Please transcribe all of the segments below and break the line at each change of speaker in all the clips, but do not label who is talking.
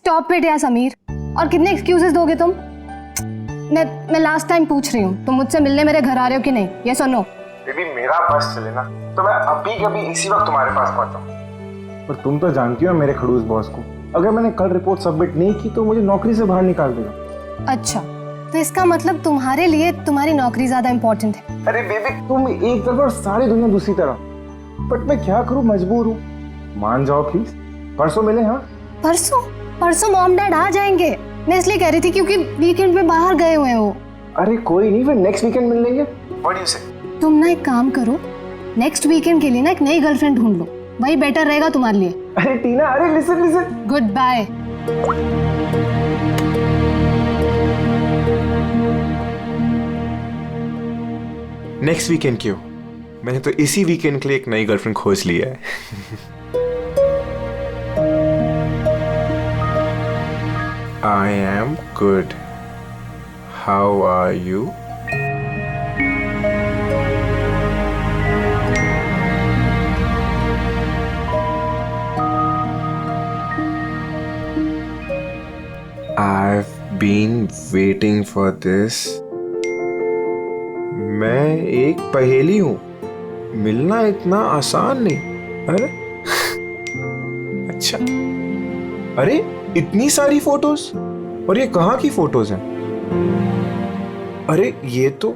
Stop it यार समीर, और कितने एक्सक्यूजेस दोगे तुम? मैं लास्ट टाइम पूछ रही हूँ, तुम मुझसे मिलने मेरे घर आ रहे हो कि नहीं? ये सुनो
बेबी, मेरा बस चले ना तो मैं अभी के अभी इसी वक्त तुम्हारे पास पहुंचा। पर तुम तो जानती हो मेरे खड़ूस बॉस को, अगर मैंने कल रिपोर्ट सबमिट नहीं की तो मुझे नौकरी से बाहर निकाल देगा।
अच्छा, तो इसका मतलब तुम्हारे लिए तुम्हारी नौकरी ज्यादा इम्पोर्टेंट है?
अरे बेबी, तुम एक तरफ और सारी दुनिया दूसरी तरफ। बट मैं क्या करूं, मजबूर हूं। मान जाओ प्लीज, परसों मिले। हाँ
परसों मॉम डैड आ जाएंगे। मैं इसलिए कह रही थी क्योंकि वीकेंड पे बाहर गए हुए हो।
अरे कोई नहीं, फिर नेक्स्ट वीकेंड मिल लेंगे। व्हाट डू यू से?
तुम ना एक काम करो, नेक्स्ट वीकेंड के लिए ना एक नई गर्लफ्रेंड ढूंढ लो, वही बेटर रहेगा तुम्हारे लिए।
अरे टीना, अरे listen.
Good bye.
Next weekend क्यों? मैंने तो इसी वीकेंड के लिए एक नई गर्लफ्रेंड खोज लिया है। I am good. How are you? I've been waiting for this. मैं एक पहेली हूँ, मिलना इतना आसान नहीं। अरे अच्छा, अरे इतनी सारी फोटोज, और ये कहाँ की फोटोज हैं? अरे ये तो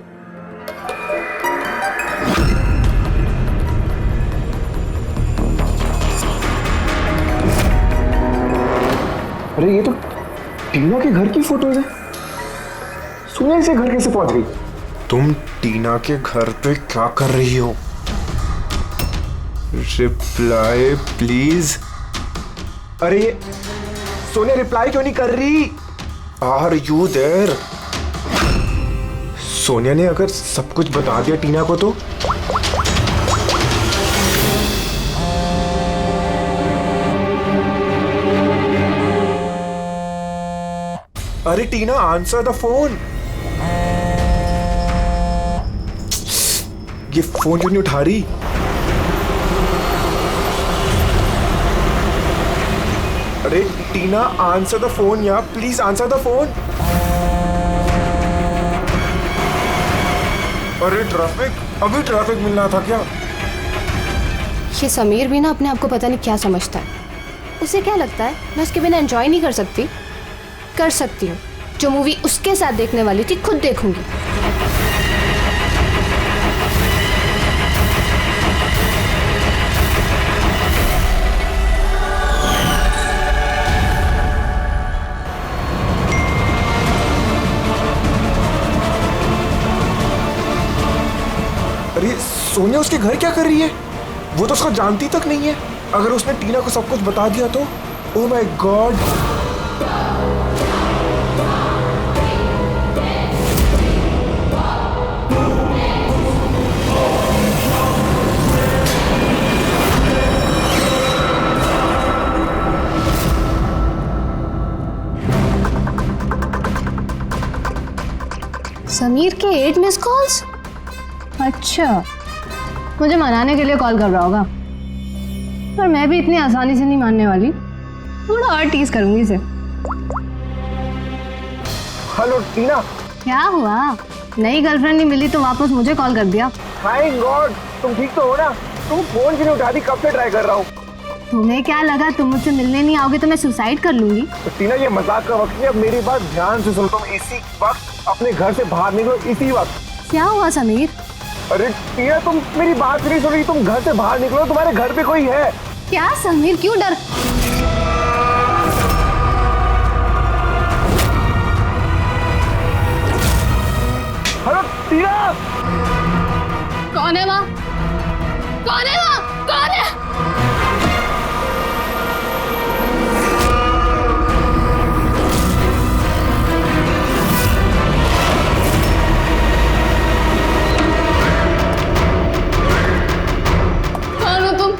टीना के घर की फोटोज है। सुनिए, से घर कैसे पहुंच गई? तुम टीना के घर पे क्या कर रही हो? Reply please. अरे सोनिया, रिप्लाई क्यों नहीं कर रही? Are you there? सोनिया ने अगर सब कुछ बता दिया टीना को तो? अरे टीना, आंसर द फोन। ये फोन क्यों नहीं उठा रही? अरे टीना, आंसर द फोन यार, प्लीज आंसर द फोन। अरे ट्रैफिक, अभी ट्रैफिक मिलना था क्या?
ये समीर भी ना अपने आप को पता नहीं क्या समझता है। उसे क्या लगता है मैं उसके बिना एंजॉय नहीं कर सकती? कर सकती हूँ। जो मूवी उसके साथ देखने वाली थी खुद देखूंगी।
अरे सोनिया उसके घर क्या कर रही है? वो तो उसको जानती तक नहीं है। अगर उसने टीना को सब कुछ बता दिया तो? Oh my God.
समीर के 8 मिस कॉल्स। अच्छा, मुझे मनाने के लिए कॉल कर रहा होगा, पर मैं भी इतनी आसानी से नहीं मानने वाली। थोड़ा और टीज करूंगी इसे।
हेलो टीना।
क्या हुआ? नई गर्लफ्रेंड नहीं मिली तो वापस मुझे कॉल कर दिया।
हाय गॉड, तुम ठीक तो हो ना? तुम फोन क्यों नहीं उठा रही? कब से ट्राई कर रहा हूँ।
तुम्हें क्या लगा तुम मुझसे मिलने नहीं आओगे तो मैं सुसाइड कर लूंगी?
तो टीना, ये मजाक का वक्त नहीं, अब मेरी बात ध्यान से सुनो। तुम इसी वक्त अपने घर से बाहर निकलो, इसी वक्त।
क्या हुआ समीर?
अरे टीना, तुम मेरी बात नहीं सुन रही। तुम घर से बाहर निकलो, तुम्हारे घर पे कोई है।
क्या समीर, क्यों डर?
हेलो टीना।
कौन है वहाँ? कौन है वहाँ? कौन है? कौन हो तुम?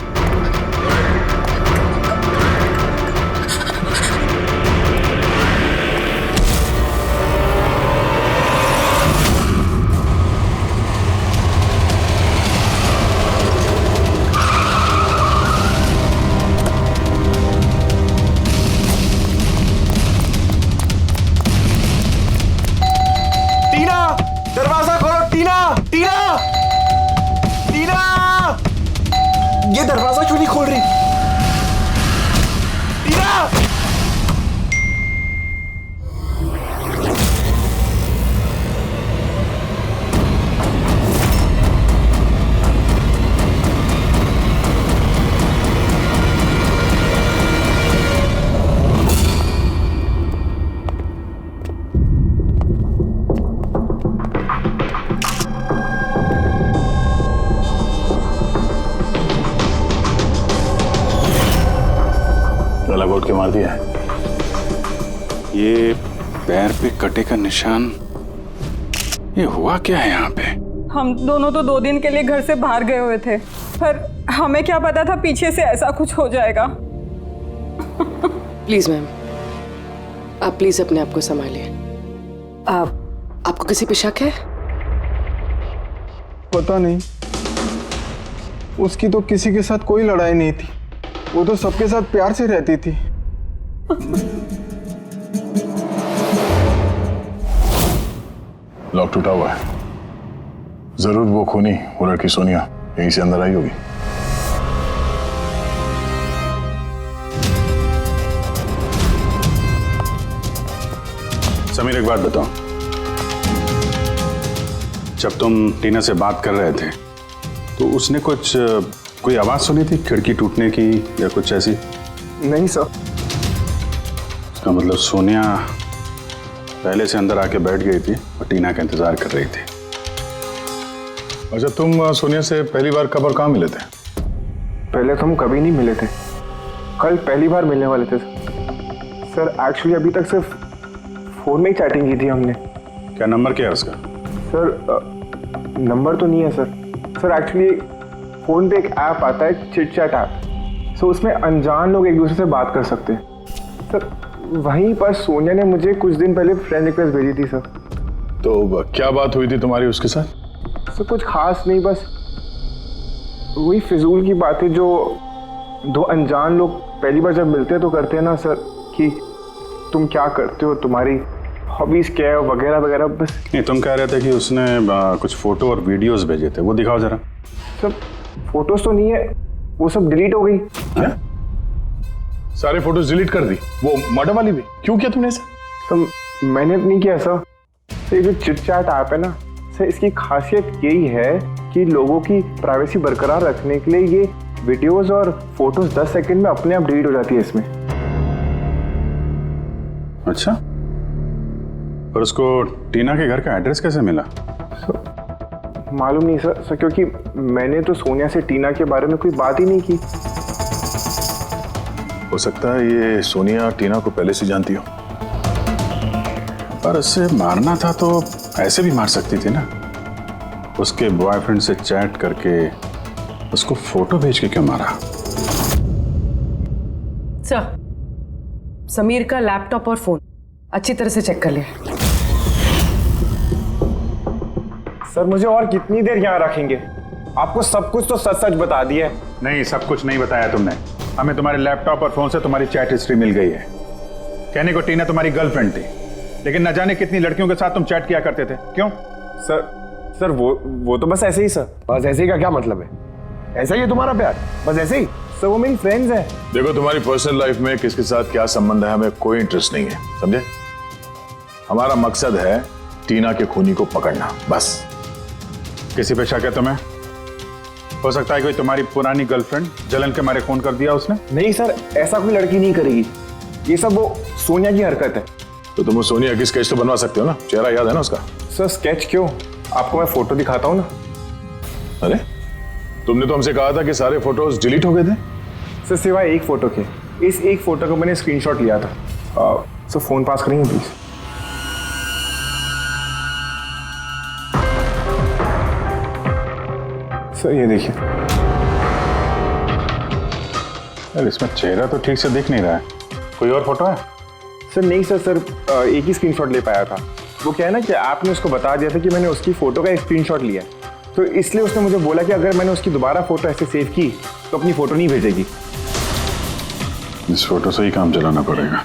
दरवाजा क्यों नहीं खोल रही? टीना!
लगोट के मार दिया है। ये पैर पे कटे का निशान, ये हुआ क्या है यहाँ पे?
हम दोनों तो 2 दिन के लिए घर से बाहर गए हुए थे, पर हमें क्या पता था पीछे से ऐसा कुछ हो जाएगा।
प्लीज मैम, आप प्लीज अपने आप को संभालिए। आपको किसी पे शक है?
पता नहीं, उसकी तो किसी के साथ कोई लड़ाई नहीं थी, वो तो सबके साथ प्यार से रहती थी।
लॉक टूटा हुआ है, जरूर वो खूनी वो लड़की सोनिया यहीं से अंदर आई होगी। समीर, एक बात बताओ, जब तुम टीना से बात कर रहे थे तो उसने कोई आवाज सुनी थी खिड़की टूटने की या कुछ ऐसी?
नहीं सर।
इसका मतलब सोनिया पहले से अंदर आके बैठ गई थी और टीना का इंतजार कर रही थी। अच्छा, तुम सोनिया से पहली बार कब और कहाँ मिले थे?
पहले तो हम कभी नहीं मिले थे, कल पहली बार मिलने वाले थे सर। एक्चुअली अभी तक सिर्फ फोन में ही चैटिंग की थी हमने।
क्या नंबर क्या है उसका?
सर नंबर तो नहीं है सर। सर एक्चुअली फोन पे एक ऐप आता है, चिट चैट ऐप। सो उसमें अनजान लोग एक दूसरे से बात कर सकते हैं सर। वहीं पर सोनिया ने मुझे कुछ दिन पहले फ्रेंड रिक्वेस्ट भेजी थी सर।
तो क्या बात हुई थी तुम्हारी उसके साथ?
सर कुछ खास नहीं, बस वही फिजूल की बातें जो 2 अनजान लोग पहली बार जब मिलते हैं तो करते हैं ना सर, कि तुम क्या करते हो, तुम्हारी हॉबीज क्या है वगैरह वगैरह। बस
नहीं, तुम कह रहे थे कि उसने कुछ फोटो और वीडियोस भेजे थे, वो दिखाओ जरा।
सर फोटोज तो नहीं है, वो सब डिलीट हो गई।
क्या? सारे फोटोज डिलीट कर दी, वो मर्डर वाली भी? क्यों किया तुमने ऐसा?
सर मैंने नहीं किया सर। ये जो चिट चैट ऐप है ना सर, इसकी खासियत यही है कि लोगों की प्राइवेसी बरकरार रखने के लिए ये वीडियोस और फोटोज 10 सेकंड में अपने आप डिलीट हो जाती है इसमें।
अच्छा, पर उसको टीना के घर का एड्रेस कैसे मिला?
मालूम नहीं सर, क्योंकि मैंने तो सोनिया से टीना के बारे में कोई बात ही नहीं की।
हो सकता है ये सोनिया टीना को पहले से जानती हो, पर उसे मारना था तो ऐसे भी मार सकती थी ना। उसके बॉयफ्रेंड से चैट करके उसको फोटो भेज के क्यों मारा?
सर, समीर का लैपटॉप और फोन अच्छी तरह से चेक कर लिया।
सर मुझे और कितनी देर यहाँ रखेंगे? आपको सब कुछ तो सच सच बता दिया है।
नहीं, सब कुछ नहीं बताया तुमने। हमें तुम्हारे लैपटॉप और फोन से तुम्हारी चैट हिस्ट्री मिल गई है। कहने को टीना तुम्हारी गर्लफ्रेंड थी, लेकिन न जाने कितनी लड़कियों के साथ तुम चैट किया करते थे। क्यों?
सर वो तो बस ऐसे ही सर।
बस ऐसे ही का क्या मतलब है? ऐसा ही है तुम्हारा प्यार? बस ऐसे ही?
सर वो मेरी फ्रेंड्स हैं।
देखो, तुम्हारी पर्सनल लाइफ में किसके साथ क्या संबंध है हमें कोई इंटरेस्ट नहीं है, समझे? हमारा मकसद है टीना के खूनी को पकड़ना, बस। किसी पे शक है तुम्हें? हो सकता है कोई तुम्हारी पुरानी गर्लफ्रेंड जलन के मारे फोन कर दिया उसने?
नहीं सर, ऐसा कोई लड़की नहीं करेगी। ये सब वो सोनिया की हरकत है।
तो तुम उस सोनिया की स्केच तो बनवा सकते हो ना, चेहरा याद है ना उसका?
सर स्केच क्यों, आपको मैं फोटो दिखाता हूँ ना।
अरे, तुमने तो हमसे कहा था कि सारे फोटोज डिलीट हो गए थे।
सर सिवाय एक फोटो के, इस एक फोटो को मैंने स्क्रीनशॉट लिया था। सर फोन पास करेंगे प्लीज? सर ये देखिए।
यार, इसमें चेहरा तो ठीक से दिख नहीं रहा है। कोई और फोटो है?
सर नहीं सर, एक ही स्क्रीनशॉट ले पाया था। वो क्या है ना कि आपने उसको बता दिया था कि मैंने उसकी फोटो का एक स्क्रीनशॉट लिया, तो इसलिए उसने मुझे बोला कि अगर मैंने उसकी दोबारा फोटो ऐसे सेव की तो अपनी फोटो नहीं भेजेगी।
इस फोटो से ही काम चलाना पड़ेगा।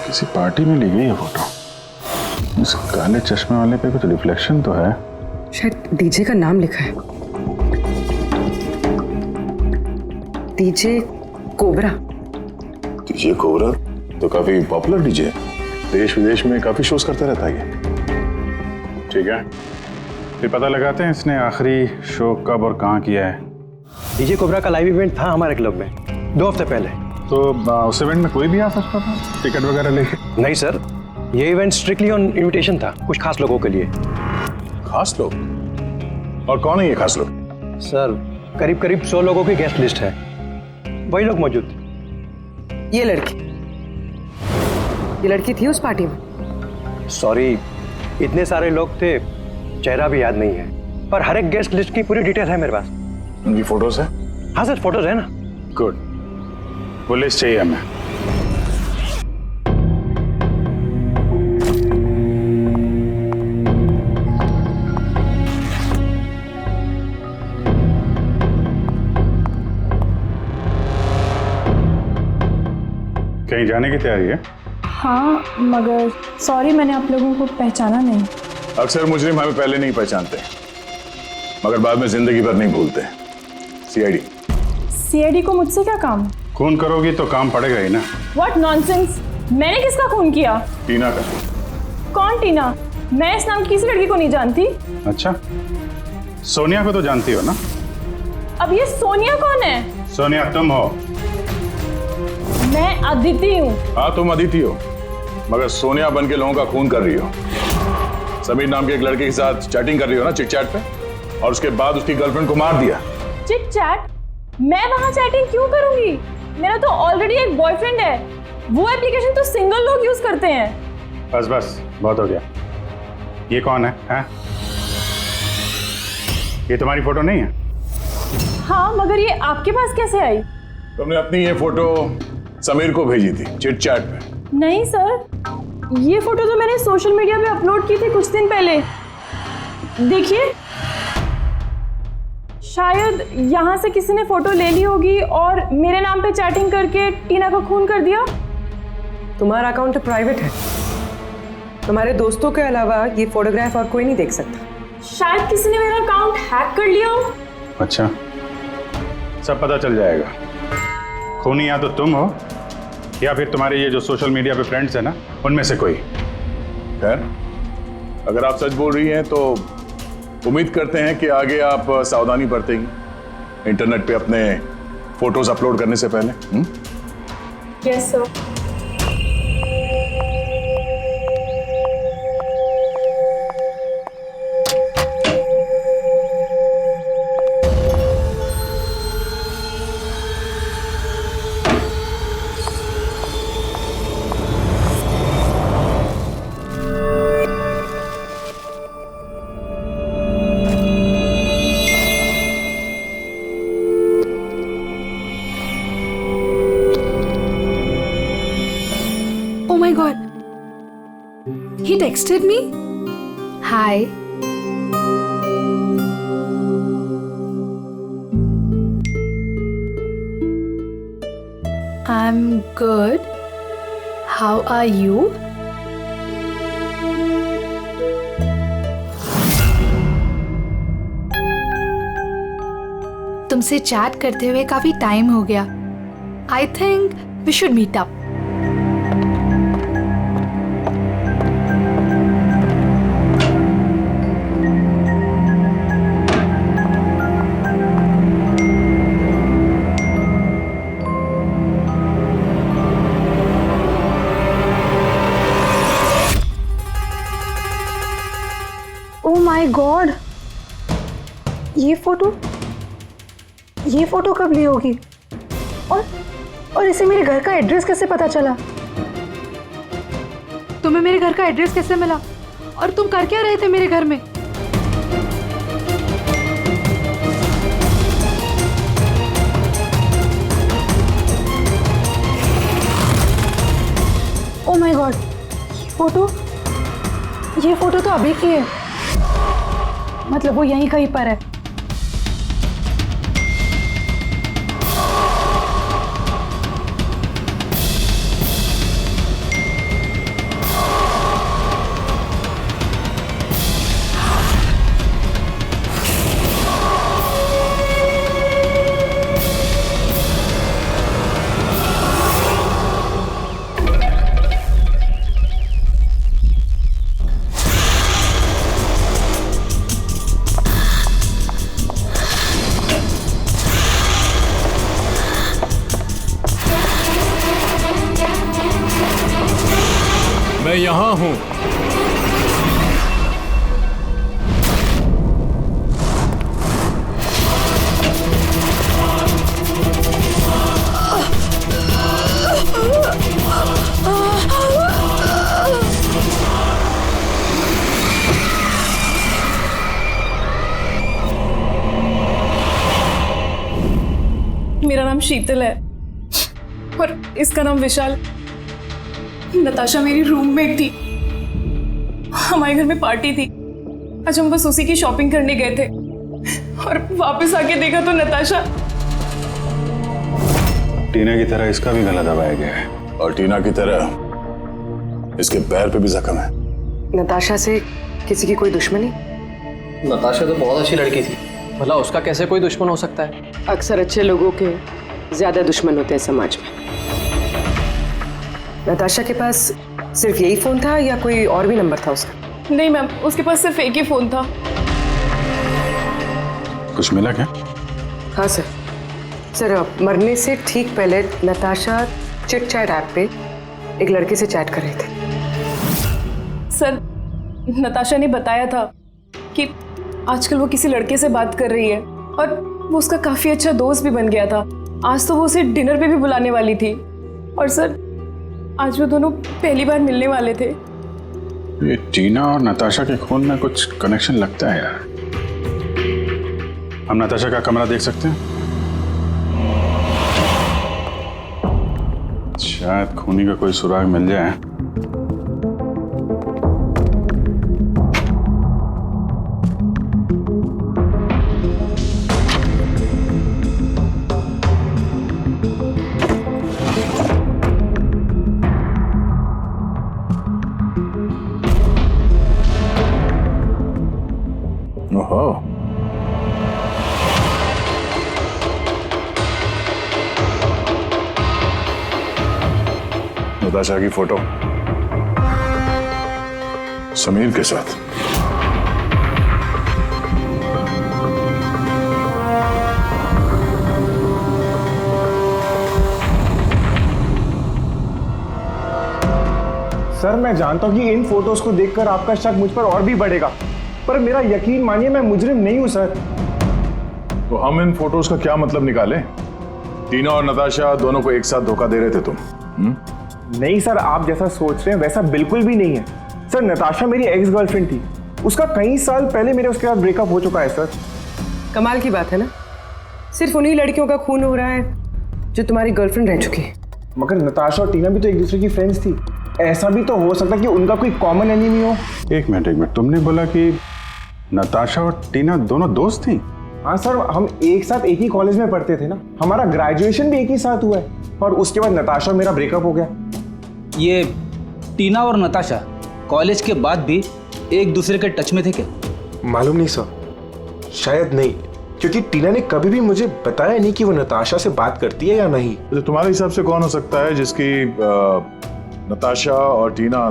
किसी पार्टी में ली गई है फोटो। इस काले चश्मे वाले पे कुछ रिफ्लेक्शन तो है।
शायद डीजे का नाम लिखा है। DJ cobra.
डीजे कोबरा तो काफी पॉपुलर डीजे है, देश विदेश में काफी शोज करता रहता है ये।
ठीक है, फिर पता लगाते हैं इसने आखिरी शो कब और कहाँ किया है।
डीजे कोबरा का लाइव इवेंट था हमारे क्लब में 2 हफ्ते पहले।
तो उस इवेंट में कोई भी आ सकता था टिकट वगैरह लेके?
नहीं सर, ये इवेंट स्ट्रिक्टली ऑन इनविटेशन था, कुछ खास लोगों के लिए।
खास लोग? और कौन है ये खास लोग?
सर करीब करीब 100 लोगों की गेस्ट लिस्ट है, वही लोग मौजूद थे।
ये लड़की थी उस पार्टी में?
सॉरी, इतने सारे लोग थे, चेहरा भी याद नहीं है, पर हर एक गेस्ट लिस्ट की पूरी डिटेल है मेरे पास।
उनकी फोटोज है?
हाँ सर, फोटोज है ना।
गुड, वो लिस्ट चाहिए हमें। कहीं जाने की तैयारी है?
हाँ, मगर सॉरी मैंने आप लोगों को पहचाना नहीं।
अक्सर मुजरिम हमें पहले नहीं पहचानते, मगर बाद में जिंदगी भर नहीं भूलते। सीआईडी।
सीआईडी को मुझसे क्या काम?
खून करोगी तो काम पड़ेगा ही ना।
व्हाट नॉनसेंस, मैंने किसका खून किया?
टीना का।
कौन टीना? मैं इस नाम की किसी लड़की को नहीं जानती।
अच्छा, सोनिया को तो जानती हो ना?
अब ये सोनिया कौन है?
सोनिया तुम हो।
मैं अदिति हूँ।
हाँ तुम अदिति हो, मगर सोनिया बन के लोगों का खून कर रही हो। समीर नाम के एक लड़के के साथ चैटिंग कर रही हो ना चिट चैट पे, और उसके बाद उसकी गर्लफ्रेंड को मार दिया।
Chit chat? मैं वहाँ चैटिंग क्यों करूंगी? मेरा तो ऑलरेडी एक बॉयफ्रेंड है। वो एप्लीकेशन तो सिंगल लोग यूज करते हैं।
बस बस, बहुत हो गया। ये कौन है? ये तुम्हारी फोटो नहीं है?
हाँ, मगर ये आपके पास कैसे आई?
तुमने अपनी ये फोटो समीर को भेजी थी चिट चैट पे।
नहीं सर, ये फोटो तो मैंने सोशल मीडिया पे अपलोड की थी कुछ दिन पहले। देखिए, शायद यहाँ से किसी ने फोटो ले ली होगी और मेरे नाम पे चैटिंग करके टीना को खून कर दिया।
तुम्हारा अकाउंट प्राइवेट है, तुम्हारे दोस्तों के अलावा ये फोटोग्राफ और कोई नहीं देख सकता।
शायद किसी ने मेरा अकाउंट हैक कर लिया हो।
अच्छा, सब पता चल जाएगा। खूनी या तो तुम हो या फिर तुम्हारे ये जो सोशल मीडिया पे फ्रेंड्स है ना, उनमें से कोई।
खैर, अगर आप सच बोल रही हैं तो उम्मीद करते हैं कि आगे आप सावधानी बरतेंगी इंटरनेट पे अपने फोटोज अपलोड करने से पहले।
Yes sir.
Oh my god. He texted me?
Hi.
I'm good. How are you? तुमसे चैट करते हुए काफी टाइम हो गया। I think we should meet up.
Oh my God, ये फोटो कब ली होगी? और इसे मेरे घर का एड्रेस कैसे पता चला?
तुम्हें मेरे घर का एड्रेस कैसे मिला? और तुम कर क्या रहे थे मेरे घर में?
ओह माय गॉड, ये फोटो तो अभी की है। मतलब वो यहीं कहीं पर है।
मैं यहाँ हूँ।
मेरा नाम शीतल है और इसका नाम विशाल। नताशा मेरी रूममेट थी। हमारे घर में पार्टी थी। आज हम बस उसी की शॉपिंग करने गए थे और वापस आके देखा तो नताशा।
टीना की तरह इसका भी गला दबाया गया है और टीना की तरह इसके पैर पे भी जख्म है।
नताशा से किसी की कोई दुश्मनी?
नताशा तो बहुत अच्छी लड़की थी, भला उसका कैसे कोई दुश्मन हो सकता है?
अक्सर अच्छे लोगों के ज्यादा दुश्मन होते हैं समाज में। नताशा के पास सिर्फ यही फोन था या कोई और भी नंबर था उसका?
नहीं मैम, उसके पास सिर्फ एक ही फोन था।
कुछ मिला क्या?
हाँ सर। सर, मरने से ठीक पहले नताशा चिट चैट ऐप पे एक लड़के से चैट कर रहे थे।
सर, नताशा ने बताया था कि आजकल वो किसी लड़के से बात कर रही है और वो उसका काफी अच्छा दोस्त भी बन गया था। आज तो वो उसे डिनर पे भी बुलाने वाली थी और सर आज वो दोनों पहली बार मिलने वाले थे।
ये टीना और नताशा के खून में कुछ कनेक्शन लगता है यार। हम नताशा का कमरा देख सकते हैं? शायद खूनी का कोई सुराग मिल जाए।
ओहो, नताशा की फोटो समीर के साथ।
सर, मैं जानता हूँ कि इन फोटोज को देखकर आपका शक मुझ पर और भी बढ़ेगा, पर मेरा यकीन मानिए मैं मुजरिम नहीं हूं सर।
तो हम इन फोटोज का क्या मतलब निकालें? टीना और नताशा दोनों को एक साथ धोखा दे रहे थे तुम?
नहीं सर, आप जैसा सोच रहे हैं वैसा बिल्कुल भी नहीं है सर। नताशा मेरी एक्स गर्लफ्रेंड थी। उसका कई साल पहले मेरे उसके साथ ब्रेकअप हो चुका है सर।
कमाल की बात है ना, सिर्फ उन्हीं लड़कियों का खून हो रहा है जो तुम्हारी गर्लफ्रेंड रह चुकी है।
मगर नताशा और टीना भी तो एक दूसरे की फ्रेंड्स थी। ऐसा भी तो हो सकता कि उनका कोई कॉमन एनिमी हो।
एक मिनट, तुमने बोला कि नताशा और टीना दोनों दोस्त थी?
हाँ सर, हम एक साथ एक ही कॉलेज में पढ़ते थे ना। हमारा ग्रेजुएशन भी एक ही साथ हुआ है और उसके बाद नताशा और मेरा ब्रेकअप हो गया।
ये टीना और नताशा कॉलेज के बाद भी एक दूसरे के टच में थे क्या?
मालूम नहीं सर, शायद नहीं, क्योंकि टीना ने कभी भी मुझे बताया नहीं कि वो नताशा से बात करती है या नहीं।
तो तुम्हारे हिसाब से कौन हो सकता है जिसकी नताशा और टीना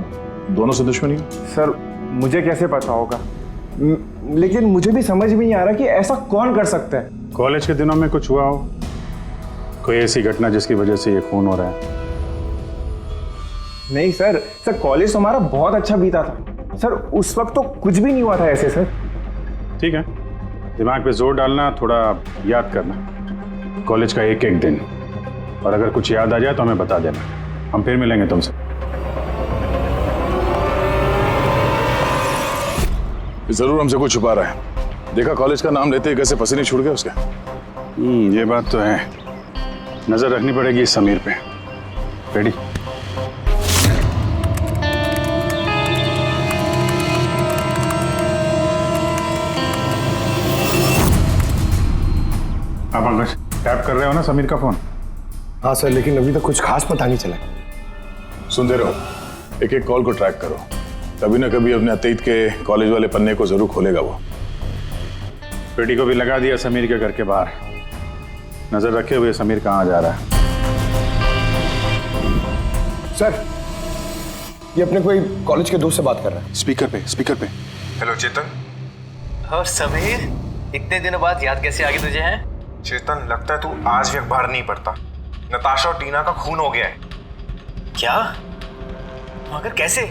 दोनों से दुश्मनी?
सर, मुझे कैसे पता होगा, लेकिन मुझे भी समझ में नहीं आ रहा कि ऐसा कौन कर सकता है।
कॉलेज के दिनों में कुछ हुआ हो, कोई ऐसी घटना जिसकी वजह से ये खून हो रहा है?
नहीं सर, कॉलेज तो हमारा बहुत अच्छा बीता था सर। उस वक्त तो कुछ भी नहीं हुआ था ऐसे सर।
ठीक है, दिमाग पे जोर डालना, थोड़ा याद करना कॉलेज का एक एक दिन, और अगर कुछ याद आ जाए तो हमें बता देना, हम फिर मिलेंगे तुमसे।
जरूर हमसे कुछ छुपा रहा है। देखा कॉलेज का नाम लेते ही कैसे पसीने छूट गए उसके।
ये बात तो है, नजर रखनी पड़ेगी इस समीर पे। रेडी? आप अंकल टैप कर रहे हो ना समीर का फोन?
हाँ सर, लेकिन अभी तक कुछ खास पता नहीं चला।
सुनते रहो, एक एक कॉल को ट्रैक करो। कभी ना कभी अपने अतीत के कॉलेज वाले पन्ने को जरूर खोलेगा वो।
पेटी को भी लगा दिया समीर के घर के बाहर। नजर रखे हुए समीर कहाँ जा रहा है।
सर, ये अपने कोई कॉलेज के दोस्त से बात कर रहा है।
स्पीकर पे।
हेलो चेतन।
हाँ समीर, इतने दिनों बाद याद कैसे आ गई तुझे? हैं
चेतन, लगता है तू आज भी अखबार नहीं पढ़ता। नताशा और टीना का खून हो गया है।
क्या? मगर कैसे?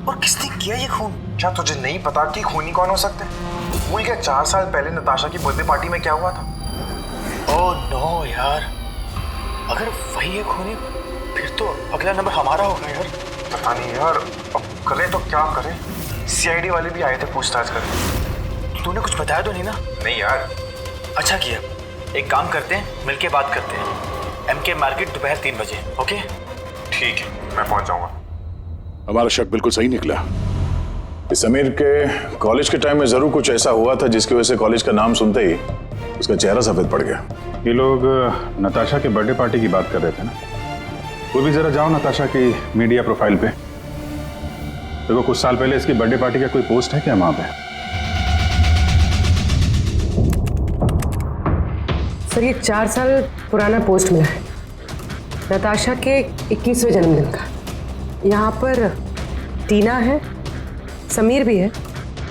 और किसने किया ये खून? क्या तुझे नहीं पता कि खूनी कौन हो सकते हैं? भूल गया 4 साल पहले नताशा की बर्थडे पार्टी में क्या हुआ था?
ओह नो यार, अगर वही है खूनी फिर तो अगला नंबर हमारा होगा यार।
पता नहीं यार, अब करें तो क्या करें? सीआईडी वाले भी आए थे पूछताछ करने।
तूने कुछ बताया तो नहीं ना?
नहीं यार।
अच्छा किया, एक काम करते हैं, मिलके बात करते हैं। एमके मार्केट दोपहर 3 बजे, ओके?
ठीक है, मैं पहुंच जाऊंगा।
हमारा शक बिल्कुल सही निकला। इस समीर के कॉलेज के टाइम में जरूर कुछ ऐसा हुआ था जिसकी वजह से कॉलेज का नाम सुनते ही उसका चेहरा सफेद पड़ गया।
ये लोग नताशा के बर्थडे पार्टी की बात कर रहे थे ना? वो भी जरा जाओ नताशा की मीडिया प्रोफाइल पे। देखो कुछ साल पहले इसकी बर्थडे पार्टी का कोई पोस्ट है क्या वहां पे?
सर ये 4 साल पुराना पोस्ट मिला है, नताशा के 21वें जन्मदिन का। यहाँ पर टीना है, समीर भी है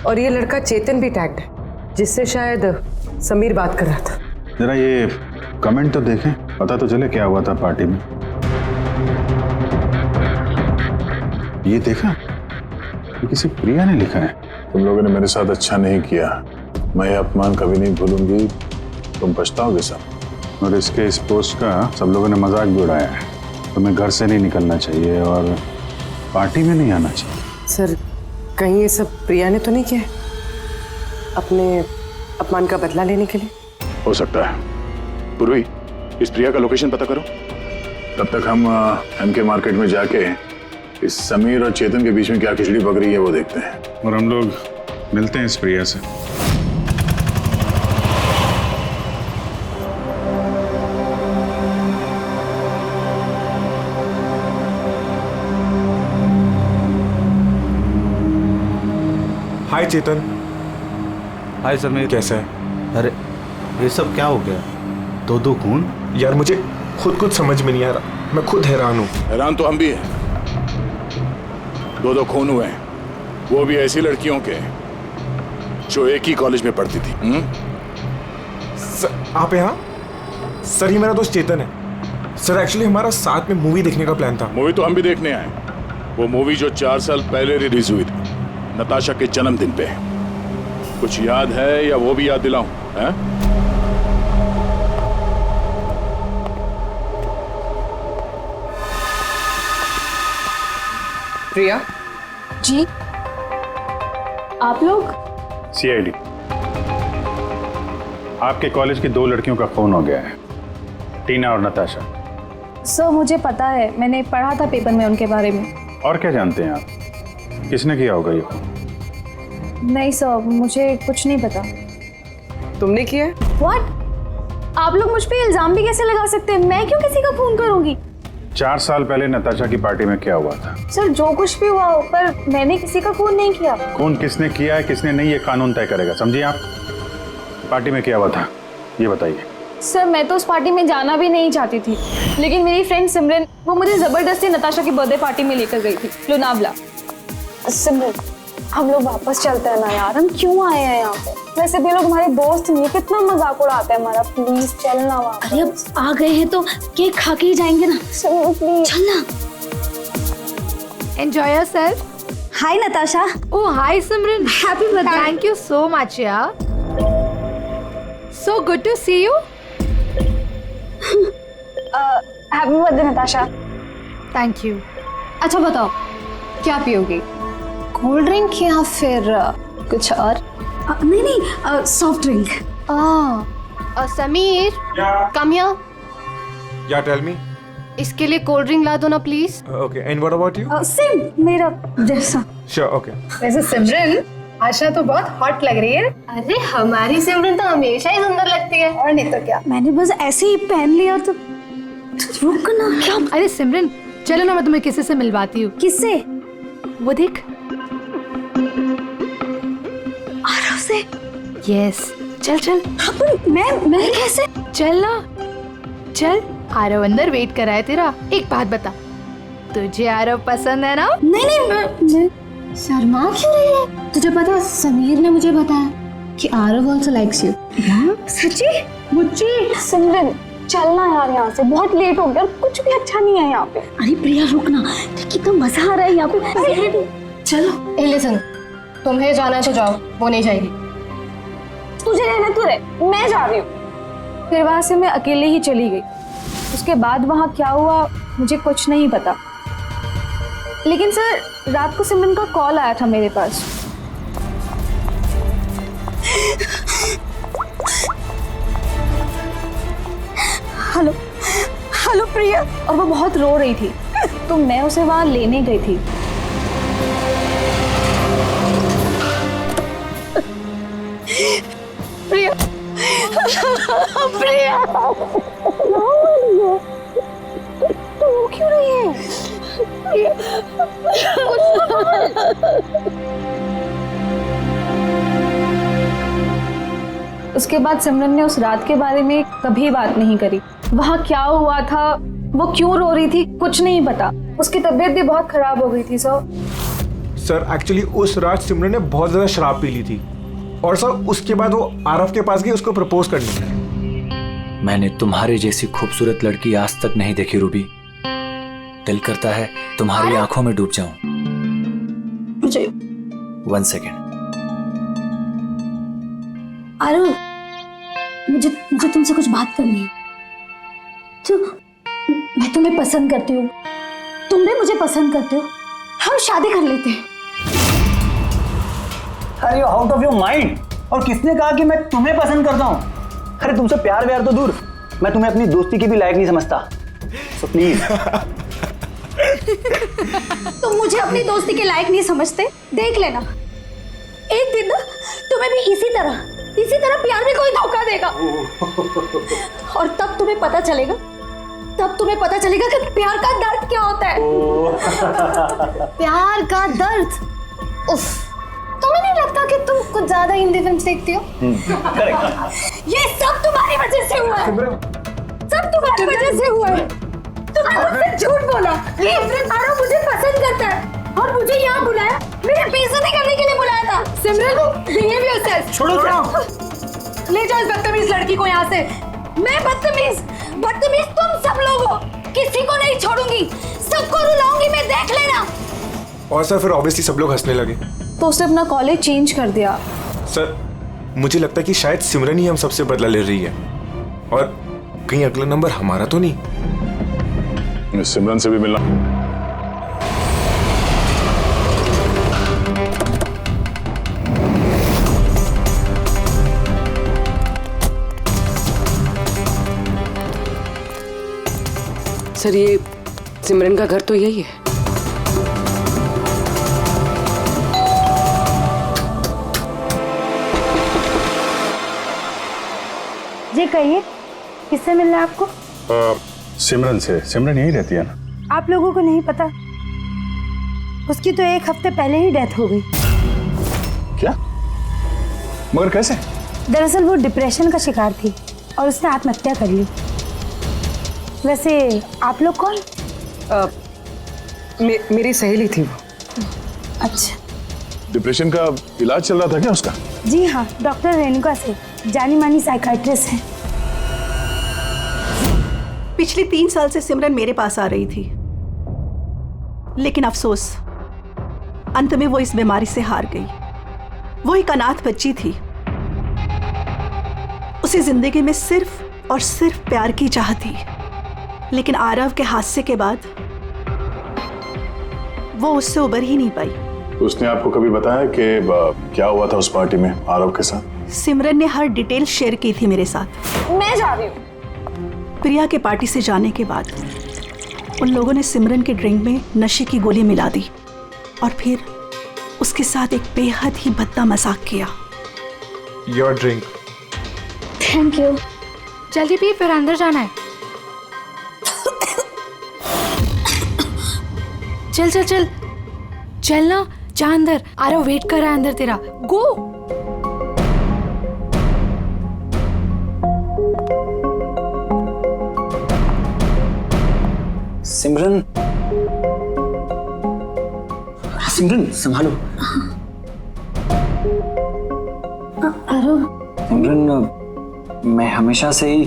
और ये लड़का चेतन भी टैग्ड है, जिससे शायद समीर बात कर रहा था।
जरा ये कमेंट तो देखें, पता तो चले क्या हुआ था पार्टी में। ये देखा, ये किसी प्रिया ने लिखा है।
तुम लोगों ने मेरे साथ अच्छा नहीं किया, मैं यह अपमान कभी नहीं भूलूंगी, तुम पछताओगे सब।
और इसके इस पोस्ट का सब लोगों ने मजाक भी उड़ाया है। तुम्हें घर से नहीं निकलना चाहिए और पार्टी में नहीं आना चाहिए।
सर कहीं ये सब प्रिया ने तो नहीं किया अपने अपमान का बदला लेने के लिए?
हो सकता है। पूर्वी, इस प्रिया का लोकेशन पता करो। तब तक हम एमके मार्केट में जाके इस समीर और चेतन के बीच में क्या खिचड़ी पक रही है वो देखते हैं।
और हम लोग मिलते हैं इस प्रिया से।
हाय चेतन।
हाय समीर।
कैसा है?
अरे ये सब क्या हो गया? दो खून?
यार मुझे खुद कुछ समझ में नहीं आ रहा, मैं खुद हैरान हूँ।
हैरान तो हम भी हैं। 2 खून हुए हैं, वो भी ऐसी लड़कियों के जो एक ही कॉलेज में पढ़ती थी।
सर आप यहाँ? सर ये मेरा दोस्त चेतन है। सर एक्चुअली हमारा साथ में मूवी देखने का प्लान था।
मूवी तो हम भी देखने आए। वो मूवी जो 4 साल पहले रिलीज हुई थी, नताशा के जन्मदिन पे। कुछ याद है या वो भी याद दिलाऊं? हैं?
प्रिया
जी, आप लोग?
सीआईडी, आपके कॉलेज की 2 लड़कियों का खून हो गया है, टीना और नताशा।
सर मुझे पता है, मैंने पढ़ा था पेपर में उनके बारे में।
और क्या जानते हैं आप? किसने किया होगा ये खून?
नहीं सर, मुझे कुछ नहीं पता।
तुमने किया?
व्हाट? आप लोग मुझ पे इल्जाम भी कैसे लगा सकते हैं? मैं क्यों किसी का खून करूंगी?
4 साल पहले नताशा की पार्टी में क्या हुआ था?
सर जो कुछ भी हुआ हो, पर मैंने किसी का खून नहीं किया।
खून किसने किया है किसने नहीं, ये कानून तय करेगा, समझिए आप। पार्टी में क्या हुआ था ये बताइए।
सर मैं तो उस पार्टी में जाना भी नहीं चाहती थी, लेकिन मेरी फ्रेंड सिमरन वो मुझे जबरदस्ती नताशा की बर्थडे पार्टी में लेकर गई थी, लोनावला। सिमरन, हम लोग वापस चलते हैं ना यार, हम क्यों आए हैं यहाँ पे? वैसे भी लोग हमारे दोस्त नहीं, कितना मजाक उड़ाते हैं हमारा। प्लीज चलना वापस।
अरे अब आ गए हैं तो केक खा के ही जाएंगे ना।
प्लीज
चलना।
Enjoy yourself.
Hi Natasha.
Oh, hi Simran.
Happy birthday.
Thank you so much, yeah. So good to see you.
Happy birthday Natasha.
Thank you.
अच्छा बताओ, क्या पियोगी? कोल्ड ड्रिंक या फिर कुछ और?
नहीं नहीं, soft drink.
Sameer, come here.
या टेल मी।
इसके लिए कोल्ड ड्रिंक ला दो ना please.
Okay, and what about you?
Same मेरा जैसा।
Sure, okay.
वैसे सिमरन आशा तो बहुत हॉट लग रही है।
अरे हमारी सिमरन तो हमेशा ही सुंदर लगती है।
और नहीं तो क्या।
मैंने बस ऐसे ही पहन लिया तो रुक ना। क्या?
अरे सिमरन चलो ना, मैं तुम्हें किसी से मिलवाती हूँ।
किससे?
वो देख।
आरव से?
यस, चल चल।
मैं कैसे?
चल ना, चल। आरव अंदर वेट कर रहा है तेरा। एक बात बता, तुझे आरव पसंद है ना?
नहीं नहीं, मैं
शर्मा क्यों रही है? तुझे पता, समीर ने मुझे बताया कि आरव आल्सो लाइक्स यू।
सच्ची? मुझे? सिमरन चलना यार यहाँ से, बहुत लेट हो गया, कुछ भी अच्छा नहीं है यहाँ पे। अरे प्रिया रुक ना, कितना मजा आ रहा है यहाँ पे। चलो।
लिसन, तुम्हें जाना तो जाओ, वो नहीं जाएगी।
तुझे रहना तो रहे, मैं जा रही हूँ। फिर वहां से मैं अकेले ही चली गई। उसके बाद वहां क्या हुआ मुझे कुछ नहीं पता, लेकिन सर रात को सिमरन का कॉल आया था मेरे पास। हेलो हेलो प्रिया, और वो बहुत रो रही थी, तो मैं उसे वहां लेने गई थी। प्रिया प्रिया तो वो क्यों रही है? उसके बाद सिमरन ने उस रात के बारे में कभी बात नहीं करी। वहाँ क्या हुआ था, वो क्यों रो रही थी, कुछ नहीं पता। उसकी तबीयत भी बहुत खराब हो गई थी
सर एक्चुअली उस रात सिमरन ने बहुत ज्यादा शराब पी ली थी, और सर उसके बाद वो आरव के पास गई उसको प्रपोज करने।
मैंने तुम्हारे जैसी खूबसूरत लड़की आज तक नहीं देखी रूबी। दिल करता है तुम्हारी आंखों में डूब जाऊं।
मुझे
1 सेकेंड।
आरव, मुझे तुमसे कुछ बात करनी है। तो मैं तुम्हें पसंद करती हूँ, तुम भी मुझे पसंद करते हो, हम शादी कर लेते हैं।
अरे आउट ऑफ योर माइंड। और किसने कहा कि मैं तुम्हें पसंद करता हूँ? अरे तुमसे प्यार व्यार तो दूर, मैं तुम्हें अपनी दोस्ती की भी लायक नहीं समझता। So please.
तुम मुझे अपनी दोस्ती के लायक नहीं समझते, देख लेना एक दिन ना तुम्हें भी इसी तरह प्यार में कोई धोखा देगा, और तब तुम्हें पता चलेगा कि प्यार का दर्द क्या होता है।
प्यार का दर्द? उफ, तुम्हें नहीं लगता कि तुम कुछ ज्यादा हिंदी फिल्म देखती हो?
ये सब तुम्हारी वजह से हुआ है, सब तुम्हारी वजह से हुआ है। तुमने मुझसे झूठ बोला कि आरव मुझे पसंद करता है, और मुझे यहाँ बुलाया, मेरे बेइज्जती करने के लिए बुलाया था। सिमरन, बिहेव योरसेल्फ।
छोड़ो।
ले जाओ इस बदतमीज लड़की को यहाँ से। मैं बदतमीज तुम सब लोग हो, किसी को नहीं छोड़ूंगी, सबको रुलाऊंगी मैं, देख लेना।
और सर फिर ऑब्वियसली सब लोग हंसने लगे।
तो उसने अपना कॉलेज चेंज कर दिया।
सर मुझे लगता है कि शायद सिमरन ही हम सबसे बदला ले रही है, और कहीं अगला नंबर हमारा तो नहीं।
सिमरन से भी मिलना।
सर ये सिमरन का घर तो यही है।
जी कहिए, किससे मिलना है आपको?
सिमरन से। सिमरन यही रहती है ना?
आप लोगों को नहीं पता, उसकी तो 1 हफ्ते पहले ही डेथ हो गई।
क्या? मगर कैसे?
दरअसल वो डिप्रेशन का शिकार थी और उसने आत्महत्या कर ली। वैसे आप लोग कौन?
मेरी सहेली थी वो।
अच्छा।
डिप्रेशन का इलाज चल रहा था क्या उसका?
जी हाँ, डॉक्टर रेणुका से, जानी मानी साइकाइट्रिस्ट है।
पिछले 3 साल से सिमरन मेरे पास आ रही थी, लेकिन अफसोस अंत में वो इस बीमारी से हार गई। वो एक अनाथ बच्ची थी, उसे जिंदगी में सिर्फ और सिर्फ प्यार की चाह थी, लेकिन आरव के हादसे के बाद वो उससे उबर ही नहीं पाई।
उसने आपको कभी बताया कि क्या हुआ था उस पार्टी में आरव के साथ?
सिमरन ने हर डिटेल शेयर की थी मेरे साथ।
मैं जा रही हूँ।
प्रिया के पार्टी से जाने के बाद उन लोगों ने सिमरन के ड्रिंक में नशे की गोली मिला दी और फिर उसके साथ एक बेहद ही भद्दा मजाक किया।
Your drink.
Thank you.
जल्दी पी, फिर अंदर जाना है। चल चल चल चल ना, जा अंदर। आरव वेट कर रहा है अंदर तेरा। गो।
सिमरन, सिमरन संभालो।
आरव।
सिमरन, मैं हमेशा से ही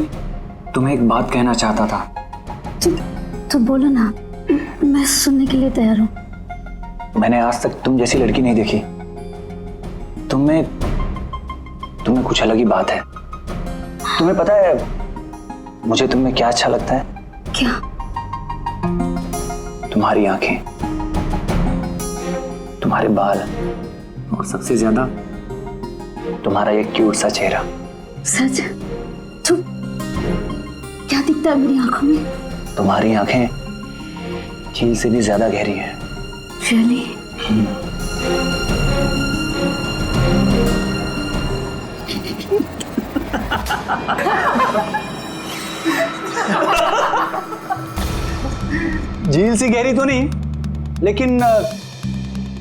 तुम्हें एक बात कहना चाहता था।
तो बोलो ना, मैं सुनने के लिए तैयार हूँ।
मैंने आज तक तुम जैसी लड़की नहीं देखी। तुम्हें कुछ अलग ही बात है। तुम्हें पता है मुझे तुम में क्या अच्छा लगता है?
क्या?
तुम्हारी आंखें, तुम्हारे बाल और सबसे ज्यादा तुम्हारा ये क्यूट सा चेहरा।
सच? तो क्या दिखता है मेरी आंखों में?
तुम्हारी आंखें झील से भी ज्यादा गहरी हैं।
Really?
झील सी गहरी तो नहीं, लेकिन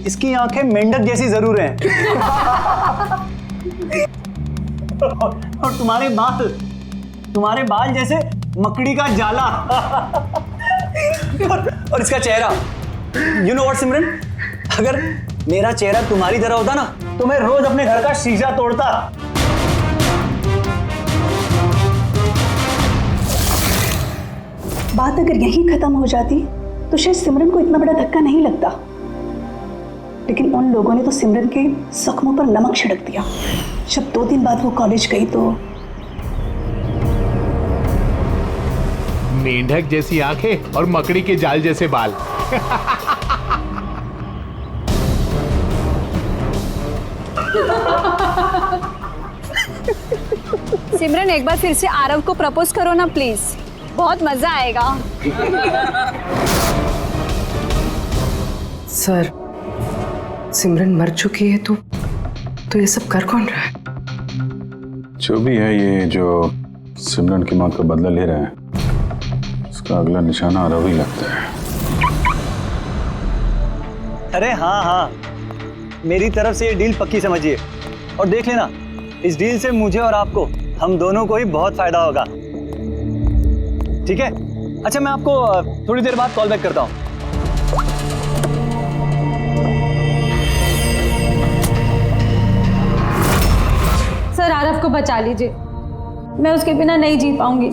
इसकी आंखें मेंढक जैसी जरूर हैं। और तुम्हारे बाल जैसे मकड़ी का जाला। और इसका चेहरा, यू नो व्हाट सिमरन, अगर मेरा चेहरा तुम्हारी तरह होता ना तो मैं रोज अपने घर का शीशा तोड़ता।
बात अगर यहीं खत्म हो जाती तो शायद सिमरन को इतना बड़ा धक्का नहीं लगता, लेकिन उन लोगों ने तो सिमरन के जख्मों पर नमक छिड़क दिया। जब 2 दिन बाद वो कॉलेज गई तो
मेंढक जैसी आंखें और मकड़ी के जाल जैसे बाल।
सिमरन एक बार फिर से आरव को प्रपोज करो ना प्लीज, बहुत मजा आएगा।
सर, सिमरन मर चुकी है तो ये सब कर कौन रहा है?
जो भी है, ये जो सिमरन की मौत का बदला ले रहा है, उसका अगला निशाना आरव ही लगता है।
अरे हाँ, मेरी तरफ से ये डील पक्की समझिए और देख लेना, इस डील से मुझे और आपको, हम दोनों को ही बहुत फायदा होगा। ठीक है? अच्छा, मैं आपको थोड़ी देर बाद कॉल बैक करता हूँ।
सर, आरव को बचा लीजिए, मैं उसके बिना नहीं जी पाऊंगी,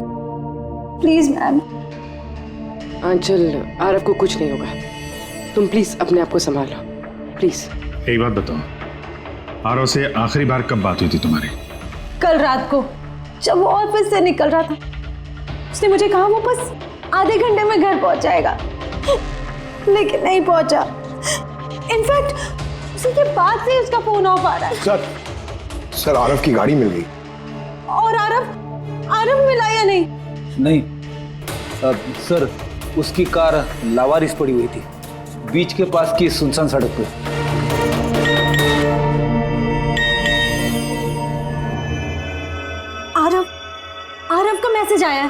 प्लीज मैम।
आंचल, आरव को कुछ नहीं होगा, तुम प्लीज अपने आप को संभालो, प्लीज।
एक बात बताओ, आरव से आखिरी बार कब बात हुई थी तुम्हारी?
कल रात को, जब वो ऑफिस से निकल रहा था। उसने मुझे कहा वो बस आधे घंटे में घर पहुंच जाएगा, लेकिन नहीं पहुंचा। इनफैक्ट उसी के बाद से उसका फोन ऑफ आ रहा है।
सर, आरव की गाड़ी मिल गई।
और आरव मिला या नहीं?
नहीं सर, उसकी कार लावारिस पड़ी हुई थी बीच के पास की सुनसान सड़क पे।
आरव का मैसेज आया है,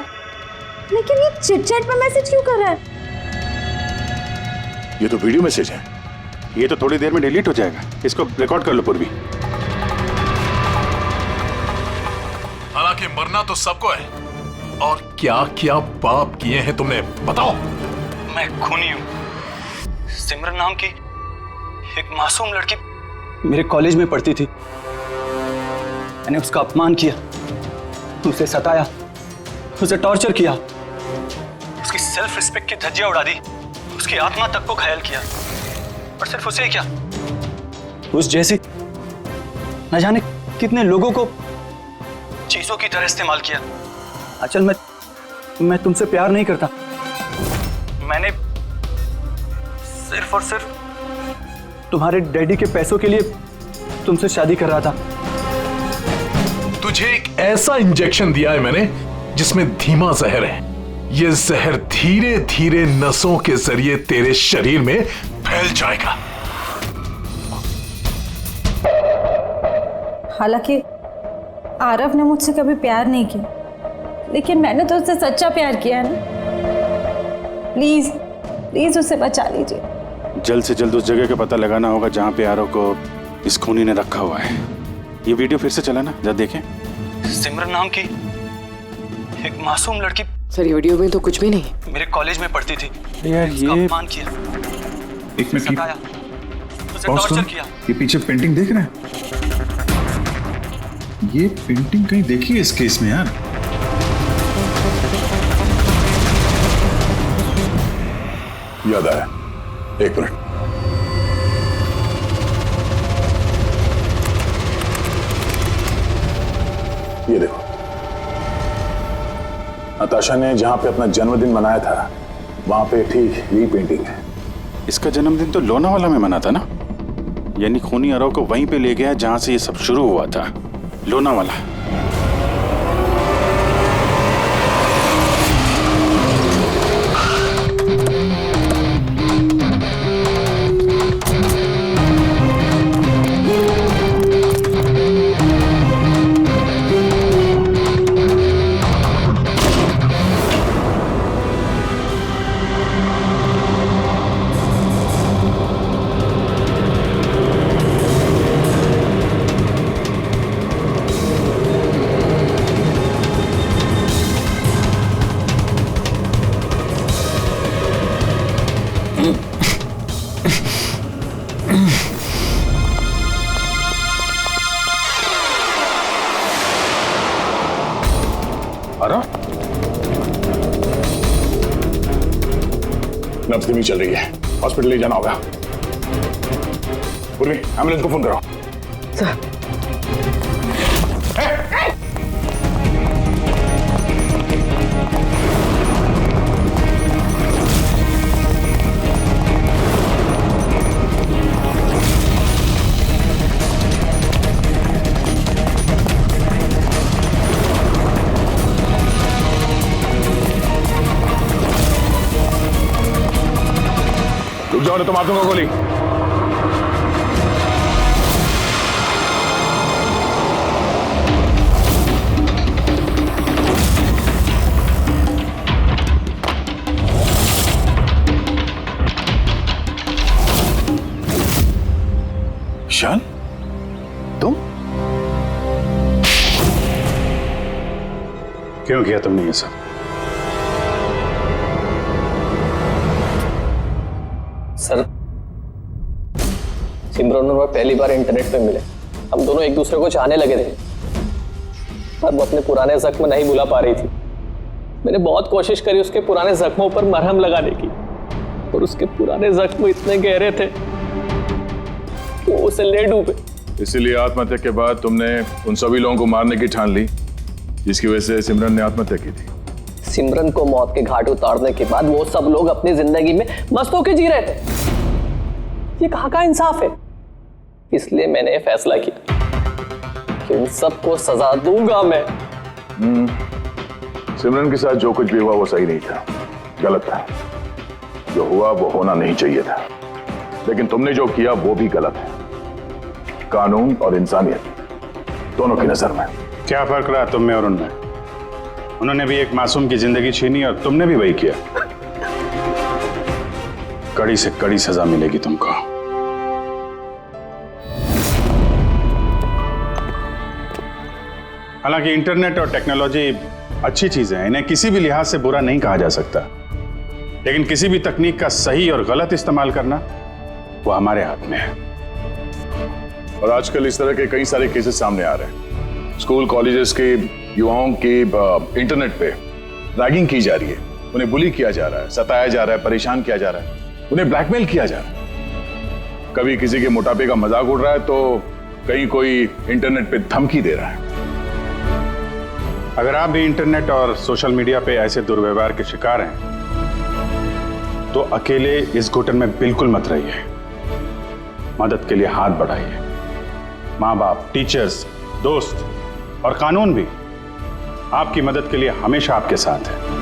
लेकिन ये चिट-चैट पे मैसेज क्यों कर रहा है?
ये तो वीडियो मैसेज है, ये तो थोड़ी देर में डिलीट हो जाएगा। इसको रिकॉर्ड कर लो पूर्वी।
हालांकि मरना तो सबको है, और क्या क्या पाप किए हैं तुमने, बताओ।
मैं खूनी हूँ। सिमरन नाम की एक मासूम लड़की मेरे कॉलेज में पढ़ती थी। मैंने उसका अपमान किया, उसे सताया, उसे टॉर्चर किया, उसकी सेल्फ रिस्पेक्ट की धज्जियां उड़ा दी, उसकी आत्मा तक को घायल किया। और सिर्फ उसे क्या, उस जैसी न जाने कितने लोगों को चीजों की तरह इस्तेमाल किया। अचल, मैं तुमसे प्यार नहीं करता। मैंने सिर्फ और सिर्फ तुम्हारे डैडी के पैसों के लिए तुमसे शादी कर रहा था।
तुझे एक ऐसा इंजेक्शन दिया है मैंने जिसमें धीमा जहर है। ये जहर धीरे धीरे नसों के जरिए तेरे शरीर में फैल जाएगा।
हालांकि आरव ने मुझसे कभी प्यार नहीं किया, लेकिन मैंने तो उससे सच्चा प्यार किया है ना। प्लीज उसे बचा लीजिए।
जल्द से जल्द उस जगह का पता लगाना होगा जहां पे आरव को इस खूनी ने रखा हुआ है। ये वीडियो फिर से चला ना, जरा देखें।
सिमरन नाम की एक मासूम लड़की,
सर ये वीडियो में तो कुछ भी नहीं।
मेरे कॉलेज में पढ़ती थी।
यार ये
अपमान किया,
एक मिनट
सताया, उसे
पॉज
टॉर्चर
करो।
किया।
ये पीछे पेंटिंग देख रहे हैं? ये पेंटिंग कहीं देखी है इस केस में यार?
याद आया, एक मिनट। ये देखो, नताशा ने जहां पे अपना जन्मदिन मनाया था वहां पे ठीक यही पेंटिंग है।
इसका जन्मदिन तो लोनावाला में मना था ना, यानी खूनी आरव को वहीं पे ले गया जहां से ये सब शुरू हुआ था, लोनावाला।
नब्ज धीमी चल रही है, हॉस्पिटल ले जाना होगा। पूर्वी, एम्बुलेंस को फोन करो।
सर।
रुक जाओ, तो मार दूंगा गोली। शान, तुम
क्यों किया तुमने ये सब?
सर, सिमरन और मैं पहली बार इंटरनेट पे मिले। हम दोनों एक दूसरे को चाहने लगे थे, पर वो अपने पुराने जख्म नहीं भुला पा रही थी। मैंने बहुत कोशिश करी उसके पुराने जख्मों पर मरहम लगाने की, और उसके पुराने जख्म इतने गहरे थे कि वो उसे ले डूबे।
इसीलिए आत्महत्या के बाद तुमने उन सभी लोगों को मारने की ठान ली जिसकी वजह से सिमरन ने आत्महत्या की थी।
सिमरन को मौत के घाट उतारने के बाद वो सब लोग अपनी जिंदगी में मस्त होकर जी रहे थे। ये कहाँ का इंसाफ है? इसलिए मैंने ये फैसला किया कि उन सबको सजा दूंगा मैं।
सिमरन के साथ जो कुछ भी हुआ वो सही नहीं था, गलत था। जो हुआ वो होना नहीं चाहिए था, लेकिन तुमने जो किया वो भी गलत है। कानून और इंसानियत दोनों की नजर में।
क्या फर्क रहा तुम में और उनमें? उन्होंने भी एक मासूम की जिंदगी छीनी और तुमने भी वही किया। कड़ी से कड़ी सजा मिलेगी तुमको। हालांकि इंटरनेट और टेक्नोलॉजी अच्छी चीजें हैं, इन्हें किसी भी लिहाज से बुरा नहीं कहा जा सकता, लेकिन किसी भी तकनीक का सही और गलत इस्तेमाल करना वो हमारे हाथ में है।
और आजकल इस तरह के कई सारे केसेस सामने आ रहे हैं। स्कूल कॉलेजेस के युवाओं की इंटरनेट पे रैगिंग की जा रही है, उन्हें बुली किया जा रहा है, सताया जा रहा है, परेशान किया जा रहा है, उन्हें ब्लैकमेल किया जा रहा है। कभी किसी के मोटापे का मजाक उड़ रहा है तो कहीं कोई इंटरनेट पे धमकी दे रहा है।
अगर आप भी इंटरनेट और सोशल मीडिया पे ऐसे दुर्व्यवहार के शिकार हैं तो अकेले इस घुटन में बिल्कुल मत रहिए। मदद के लिए हाथ बढ़ाइए। माँ बाप, टीचर्स, दोस्त और कानून भी आपकी मदद के लिए हमेशा आपके साथ है।